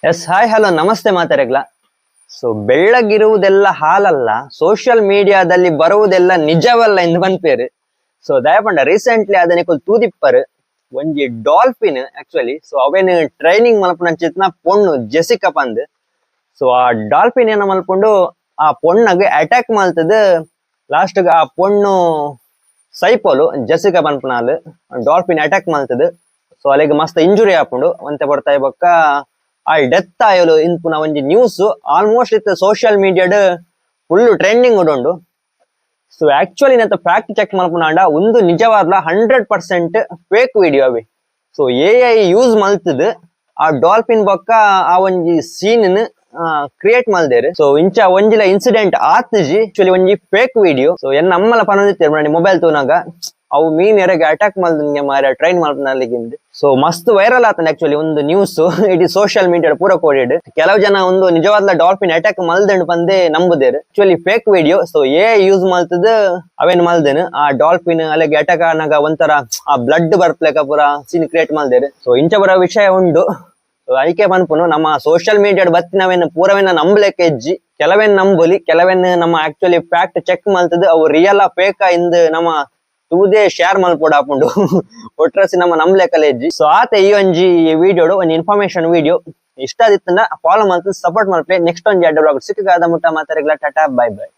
Yes hi hello ನಮಸ್ತೆ ಮಾತಾರೆಗ್ಲ. So ಬೆಳ್ಳಗಿರುವುದೆಲ್ಲ ಹಾಲಲ್ಲ, social ಮೀಡಿಯಾದಲ್ಲಿ ಬರುವುದೆಲ್ಲ ನಿಜವಲ್ಲ ಎಂದು ಬಂದ್ಪೇರು. ಸೊ ದಯಪಂಡ ರೀಸೆಂಟ್ಲಿ ಅದನ್ನ ತೂದಿಪ್ಪರ್ ಒಂಜಿ ಡಾಲ್ಫಿನ್ ಆಕ್ಚುಲಿ. ಸೊ ಅವೇನು ಟ್ರೈನಿಂಗ್ ಮಲ್ಪುನ ಪೊಣ್ಣು ಜೆಸಿಕಾ ಪಂದ್. ಸೊ ಆ ಡಾಲ್ಫಿನ್ ಏನ ಮಲ್ಪುಂಡು ಆ ಪೊಣ್ಣಗೆ ಅಟ್ಯಾಕ್ ಮಲ್ತದ. ಲಾಸ್ಟ್ ಆ ಪೊಣ್ಣು ಸೈಪೋಲು ಜೆಸಿಕಾ ಪನ್ಪುನಾಲ್ ಡಾಲ್ಫಿನ್ ಅಟ್ಯಾಕ್ ಮಲ್ತದ. ಸೊ ಅಲ್ಲಿಗೆ ಮಸ್ತ್ ಇಂಜುರಿ ಆಪುಂಡು ಒಂತೆ ಬರ್ತಾ ಬೊಕ್ಕ ಆ ಡೆತ್ ಆಯಲು ಇಂಪುನ ಒಂಜಿ ನ್ಯೂಸ್ ಆಲ್ಮೋಸ್ಟ್ ಇತ್ತು ಸೋಷಿಯಲ್ ಮೀಡಿಯಾಡ್ ಫುಲ್ ಟ್ರೆಂಡಿಂಗ್ ಉಂಡು. ಸೊ ಆಕ್ಚುಲಿ ನಂತ ಫ್ಯಾಕ್ಟ್ ಚೆಕ್ ಮಲ್ಪುನಾಂಡ ಒಂದು ನಿಜವಾದ 100% ಫೇಕ್ ವಿಡಿಯೋ ಅವಿ. ಸೊ AI ಯೂಸ್ ಮಲ್ತದ್ ಆ ಡಾಲ್ಫಿನ್ ಬೊಕ್ಕ ಆ ಒಂಜಿ ಸೀನ್ ಕ್ರಿಯೇಟ್ ಮಲ್ದೇರು. ಸೊ ಇಂಚ ಒಂಜಿಲ ಇನ್ಸಿಡೆಂಟ್ ಆತ್ಜಿ ಆಕ್ಚುಲಿ ಒಂಜಿ ಫೇಕ್ ವಿಡಿಯೋ. ಸೊ ಎನ್ನ ಅಮ್ಮಲ ಪನೊಂದಿತ್ತೇರು ಮೊಬೈಲ್ ತೂನಾಗ ಅವು ಮೀನ್ ಎರೆಗೆ ಅಟ್ಯಾಕ್ ಮಲ್ದಂಗೆ ಮಾರ ಟ್ರೈನ್ ಮಲ್ಪನಲ್ಲಿಗಿಂದ. ಸೊ ಮಸ್ತ್ ವೈರಲ್ ಆತಂದೆ ಆಕ್ಚುಲಿ ಒಂದು ನ್ಯೂಸ್ ಇಡೀ ಸೋಷಿಯಲ್ ಮೀಡಿಯಾ ಪೂರ ಕೋಡಿಡ್. ಕೆಲವು ಜನ ಒಂದು ನಿಜವಾದ ಡಾಲ್ಫಿನ್ ಅಟ್ಯಾಕ್ ಮಲ್ದಂಡು ಬಂದೆ ನಂಬುದೇರು. Actually fake video. So AI use ಮಲ್ತದ ಅವೇನ್ ಮಲ್ದೇನು ಆ ಡಾಲ್ಫಿನ್ ಅಲ್ಲಿಗೆ ಅಟ್ಯಾಕ್ ಆನಾಗ ಒಂಥರ ಆ ಬ್ಲಡ್ ಬರ್ಪ್ಲೆಕ ಪೂರ ಸೀನ್ ಕ್ರಿಯೇಟ್ ಮಲ್ದೇರು. ಸೊ ಇಂಚ ಬರೋ ವಿಷಯ ಉಂಡು. ಅದಕ್ಕೆ ಪನ್ಪುನು ನಮ್ಮ ಸೋಷಿಯಲ್ ಮೀಡಿಯಾಡ್ ಬತ್ತಿನವೇನು ಪೂರವೇನ ನಂಬಲೆಕ್ಕೆ ಎಜ್ಜಿ ಕೆಲವೇನ್ ನಂಬಲಿ, ಕೆಲವೇನ್ ನಮ್ಮ ಆಕ್ಚುಲಿ ಫ್ಯಾಕ್ಟ್ ಚೆಕ್ ಮಲ್ತದ ಅವು ರಿಯಲ್ ಫೇಕ್ ಇಂದ ನಮ್ಮ ತೂದೇ ಶೇರ್ ಮಲ್ಪೋಡ ಹಾಪುಂಡು ಒಟ್ರಸಿ ನಮ್ಮ ನಂಬಲೆಕ್ಕಲ್ಲ ಎಜ್ಜಿ. ಸೊ ಆತ ಈ ಒಂಜಿ ವಿಡಿಯೋಡು ಒಂದು ಇನ್ಫಾರ್ಮೇಶನ್ ವಿಡಿಯೋ ಇಷ್ಟ ಆದಿತ್ತಂದ ಫಾಲೋ ಮಲ್ತದ ಸಪೋರ್ಟ್ ಮಲ್ಪೆ. ನೆಕ್ಸ್ಟ್ ಒಂಜಿ ಅಡ್ಡ ಬ್ಲಾಗ್ ಸಿಕ್ಕಾದ ಮುಟ್ಟ ಮಾತಾರೆಗ್ಲ ಟಾಟಾ ಬೈ ಬೈ.